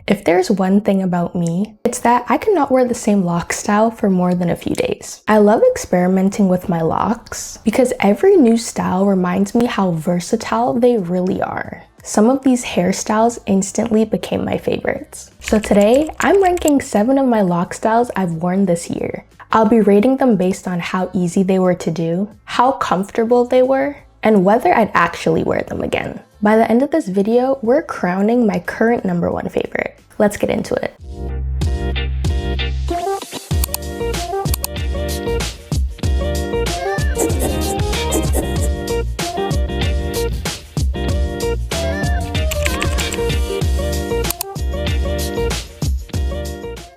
If there's one thing about me, it's that I cannot wear the same lock style for more than a few days. I love experimenting with my locks because every new style reminds me how versatile they really are. Some of these hairstyles instantly became my favorites. So today, I'm ranking 7 of my lock styles I've worn this year. I'll be rating them based on how easy they were to do, how comfortable they were, and whether I'd actually wear them again. By the end of this video, we're crowning my current #1 favorite. Let's get into it.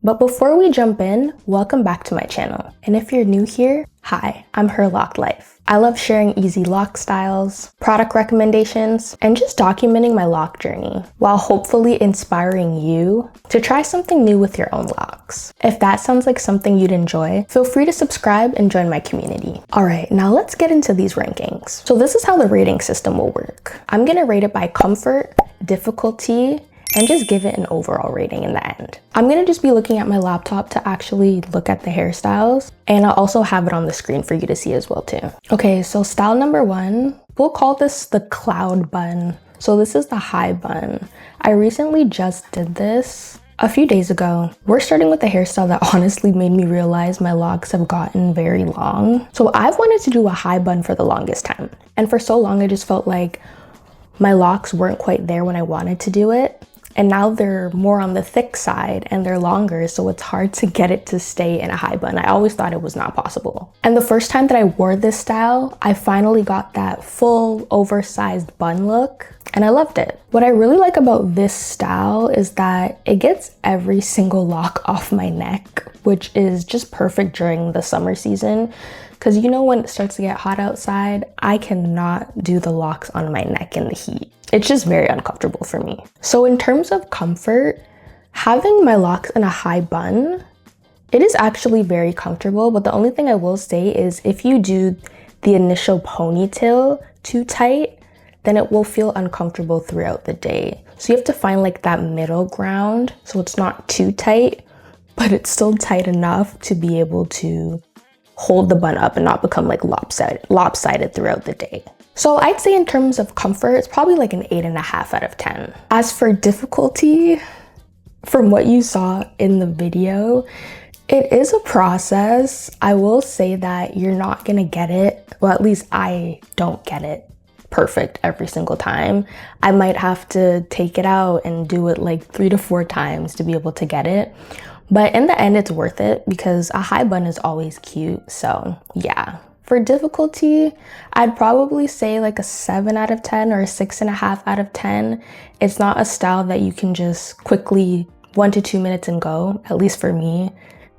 But before we jump in, welcome back to my channel. And if you're new here, hi, I'm Her Loc Life. I love sharing easy lock styles, product recommendations, and just documenting my lock journey, while hopefully inspiring you to try something new with your own locks. If that sounds like something you'd enjoy, feel free to subscribe and join my community. Alright, now let's get into these rankings. So this is how the rating system will work. I'm gonna rate it by comfort, difficulty, and just give it an overall rating in the end. I'm gonna just be looking at my laptop to actually look at the hairstyles, and I'll also have it on the screen for you to see as well too. Okay, so style #1, we'll call this the cloud bun. So this is the high bun. I recently just did this a few days ago. We're starting with a hairstyle that honestly made me realize my locks have gotten very long. So I've wanted to do a high bun for the longest time. And for so long, I just felt like my locks weren't quite there when I wanted to do it. And now they're more on the thick side and they're longer, so it's hard to get it to stay in a high bun. I always thought it was not possible. And the first time that I wore this style, I finally got that full oversized bun look, and I loved it. What I really like about this style is that it gets every single lock off my neck, which is just perfect during the summer season. Because you know, when it starts to get hot outside, I cannot do the locks on my neck in the heat. It's just very uncomfortable for me. So in terms of comfort, having my locks in a high bun, it is actually very comfortable, but the only thing I will say is if you do the initial ponytail too tight, then it will feel uncomfortable throughout the day. So you have to find like that middle ground, so it's not too tight, but it's still tight enough to be able to hold the bun up and not become like lopsided throughout the day. So I'd say in terms of comfort, it's probably like an 8.5 out of 10. As for difficulty, from what you saw in the video, it is a process. I will say that you're not gonna get it, well, at least I don't get it perfect every single time. I might have to take it out and do it like 3 to 4 times to be able to get it. But in the end, it's worth it because a high bun is always cute. So yeah. For difficulty, I'd probably say like a 7 out of 10 or a 6.5 out of 10. It's not a style that you can just quickly 1 to 2 minutes and go, at least for me.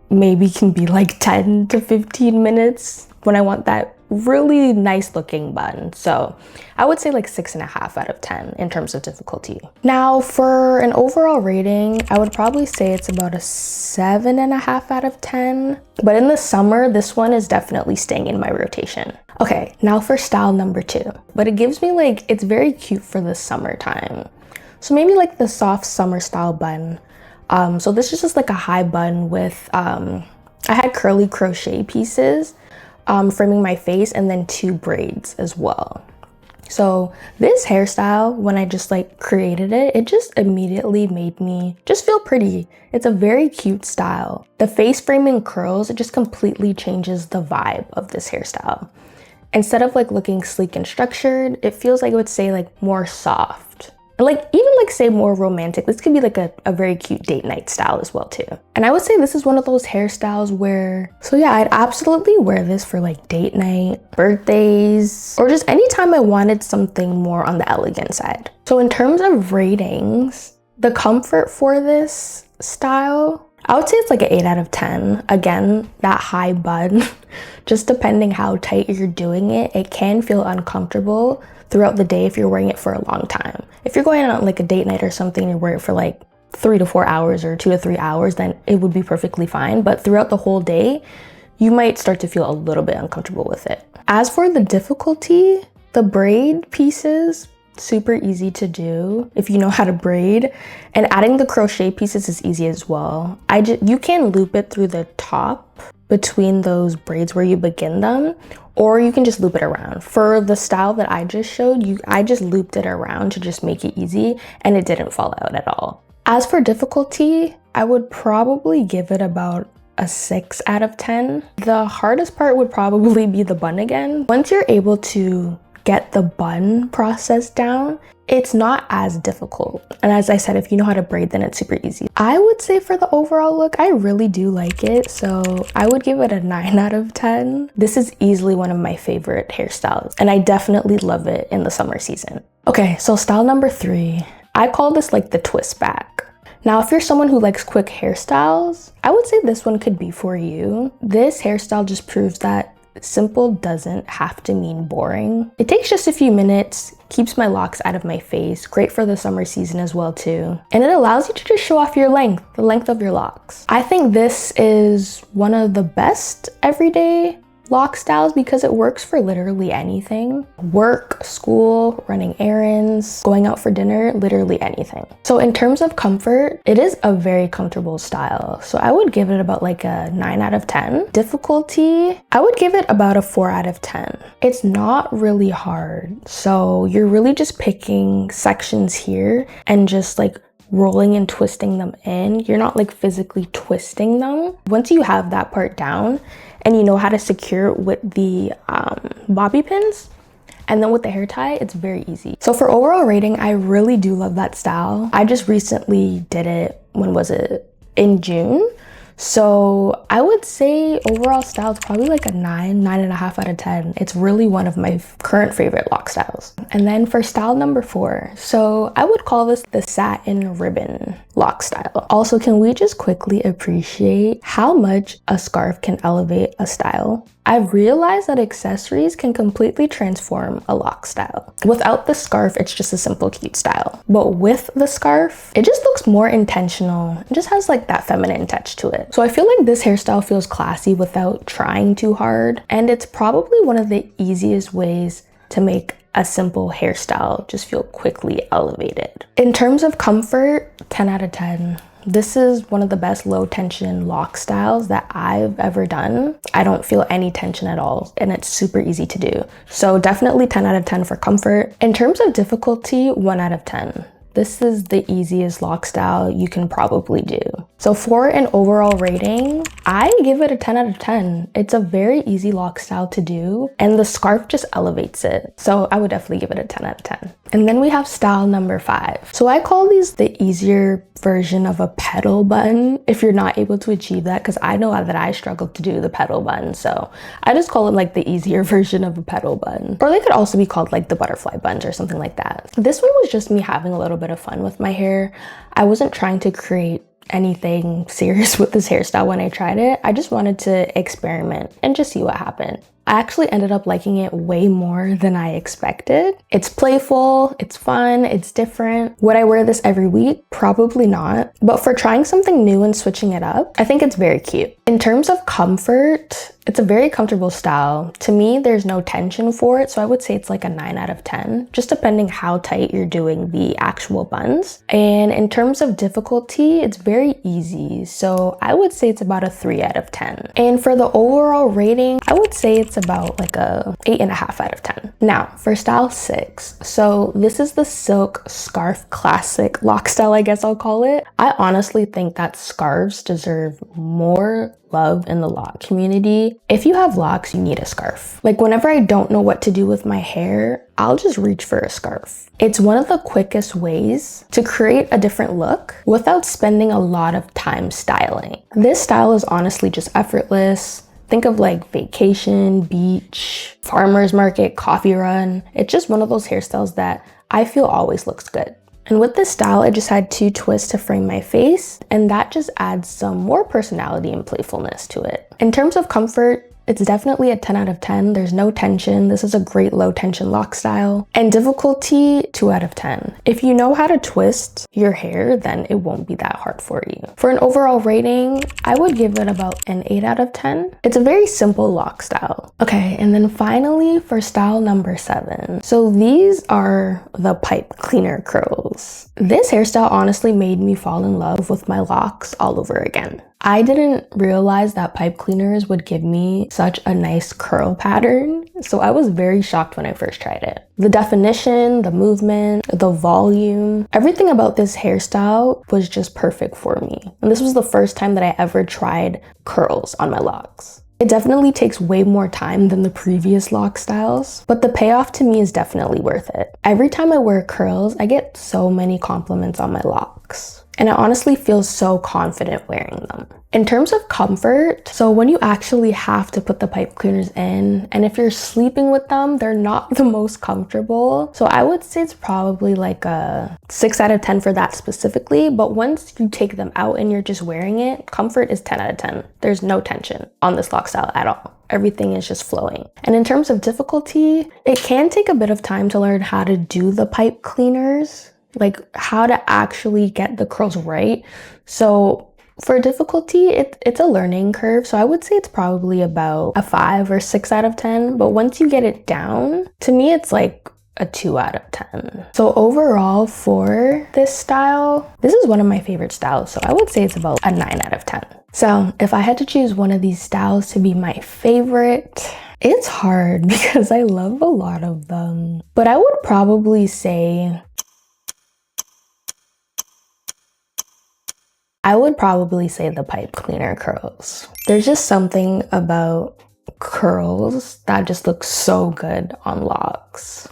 Maybe can be like 10 to 15 minutes when I want that really nice looking bun. So I would say like 6.5 out of 10 in terms of difficulty. Now for an overall rating, I would probably say it's about a 7.5 out of 10. But in the summer, this one is definitely staying in my rotation. Okay, now for style #2. But it gives me like, it's very cute for the summertime. So maybe like the soft summer style bun. So this is just like a high bun with, I had curly crochet pieces framing my face and then 2 braids as well. So this hairstyle, when I just like created it, it just immediately made me just feel pretty. It's a very cute style. The face framing curls, it just completely changes the vibe of this hairstyle. Instead of like looking sleek and structured, it feels like it would say like more soft. Like even like say more romantic. This could be like a very cute date night style as well too. And I would say this is one of those hairstyles where, so yeah, I'd absolutely wear this for like date night, birthdays, or just anytime I wanted something more on the elegant side. So in terms of ratings, the comfort for this style, I would say it's like an 8 out of 10. Again, that high bun, just depending how tight you're doing it, it can feel uncomfortable throughout the day if you're wearing it for a long time. If you're going on like a date night or something and you wear it for like 3 to 4 hours or 2 to 3 hours, then it would be perfectly fine. But throughout the whole day, you might start to feel a little bit uncomfortable with it. As for the difficulty, the braid pieces super easy to do if you know how to braid, and adding the crochet pieces is easy as well. You can loop it through the top between those braids where you begin them, or you can just loop it around. For the style that I just showed you, I just looped it around to just make it easy, and it didn't fall out at all. As for difficulty, I would probably give it about a 6 out of 10. The hardest part would probably be the bun again. Once you're able to get the bun process down, it's not as difficult. And as I said, if you know how to braid, then it's super easy. I would say for the overall look, I really do like it. So I would give it a 9 out of 10. This is easily one of my favorite hairstyles, and I definitely love it in the summer season. Okay, so style number 3. I call this like the twist back. Now, if you're someone who likes quick hairstyles, I would say this one could be for you. This hairstyle just proves that simple doesn't have to mean boring. It takes just a few minutes, keeps my locks out of my face, great for the summer season as well too. And it allows you to just show off your length, the length of your locks. I think this is one of the best everyday lock styles because it works for literally anything. Work, school, running errands, going out for dinner, literally anything. So in terms of comfort, it is a very comfortable style. So I would give it about like a 9 out of 10. Difficulty, I would give it about a 4 out of 10. It's not really hard. So you're really just picking sections here and just like rolling and twisting them in. You're not like physically twisting them. Once you have that part down, and you know how to secure it with the bobby pins, and then with the hair tie, it's very easy. So for overall rating, I really do love that style. I just recently did it, when was it? In June. So I would say overall style is probably like a 9.5 out of 10. It's really one of my current favorite lock styles. And then for style number 4, so I would call this the satin ribbon lock style. Also, can we just quickly appreciate how much a scarf can elevate a style? I've realized that accessories can completely transform a lock style. Without the scarf, it's just a simple, cute style. But with the scarf, it just looks more intentional. It just has like that feminine touch to it. So I feel like this hairstyle feels classy without trying too hard. And it's probably one of the easiest ways to make a simple hairstyle just feel quickly elevated. In terms of comfort, 10 out of 10. This is one of the best low tension lock styles that I've ever done. I don't feel any tension at all, and it's super easy to do. So definitely 10 out of 10 for comfort. In terms of difficulty, 1 out of 10. This is the easiest lock style you can probably do. So for an overall rating, I give it a 10 out of 10. It's a very easy lock style to do, and the scarf just elevates it. So I would definitely give it a 10 out of 10. And then we have style number 5. So I call these the easier version of a petal bun if you're not able to achieve that, because I know that I struggle to do the petal bun. So I just call it like the easier version of a petal bun. Or they could also be called like the butterfly buns or something like that. This one was just me having a little bit of fun with my hair. I wasn't trying to create anything serious with this hairstyle when I tried it. I just wanted to experiment and just see what happened. I actually ended up liking it way more than I expected. It's playful, it's fun, it's different. Would I wear this every week? Probably not. But for trying something new and switching it up, I think it's very cute. In terms of comfort, it's a very comfortable style. To me, there's no tension for it, so I would say it's like a 9 out of 10, just depending how tight you're doing the actual buns. And in terms of difficulty, it's very easy, so I would say it's about a 3 out of 10. And for the overall rating, I would say it's about like a 8.5 out of 10. Now, for style 6, so this is the silk scarf classic lock style, I guess I'll call it. I honestly think that scarves deserve more love in the lock community. If you have locks, you need a scarf. Like whenever I don't know what to do with my hair, I'll just reach for a scarf. It's one of the quickest ways to create a different look without spending a lot of time styling. This style is honestly just effortless. Think of like vacation, beach, farmer's market, coffee run. It's just one of those hairstyles that I feel always looks good. And with this style, I just had 2 twists to frame my face, and that just adds some more personality and playfulness to it. In terms of comfort, it's definitely a 10 out of 10. There's no tension. This is a great low tension lock style. And difficulty, 2 out of 10. If you know how to twist your hair, then it won't be that hard for you. For an overall rating, I would give it about an 8 out of 10. It's a very simple lock style. Okay, and then finally for style number 7. So these are the pipe cleaner curls. This hairstyle honestly made me fall in love with my locks all over again. I didn't realize that pipe cleaners would give me such a nice curl pattern, so I was very shocked when I first tried it. The definition, the movement, the volume, everything about this hairstyle was just perfect for me. And this was the first time that I ever tried curls on my locks. It definitely takes way more time than the previous lock styles, but the payoff to me is definitely worth it. Every time I wear curls, I get so many compliments on my locks. And I honestly feel so confident wearing them. In terms of comfort, so when you actually have to put the pipe cleaners in, and if you're sleeping with them, they're not the most comfortable. So I would say it's probably like a 6 out of 10 for that specifically. But once you take them out and you're just wearing it, comfort is 10 out of 10. There's no tension on this lock style at all. Everything is just flowing. And in terms of difficulty, it can take a bit of time to learn how to do the pipe cleaners, like how to actually get the curls right. So for difficulty, it's a learning curve. So I would say it's probably about a 5 or 6 out of 10. But once you get it down, to me, it's like a 2 out of 10. So overall for this style, this is one of my favorite styles. So I would say it's about a 9 out of 10. So if I had to choose one of these styles to be my favorite, it's hard because I love a lot of them. But I would probably say the pipe cleaner curls. There's just something about curls that just looks so good on locks.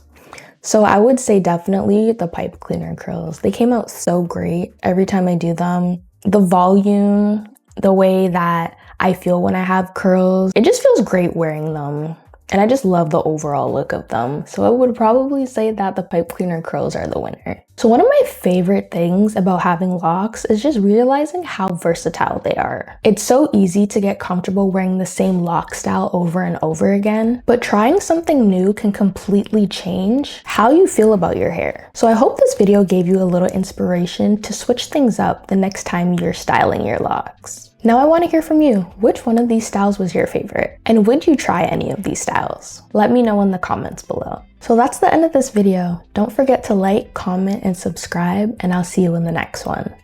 So I would say definitely the pipe cleaner curls. They came out so great every time I do them. The volume, the way that I feel when I have curls, it just feels great wearing them. And I just love the overall look of them. So I would probably say that the pipe cleaner curls are the winner. So one of my favorite things about having locks is just realizing how versatile they are. It's so easy to get comfortable wearing the same lock style over and over again, but trying something new can completely change how you feel about your hair. So I hope this video gave you a little inspiration to switch things up the next time you're styling your locks. Now I want to hear from you. Which one of these styles was your favorite? And would you try any of these styles? Let me know in the comments below. So that's the end of this video. Don't forget to like, comment, and subscribe, and I'll see you in the next one.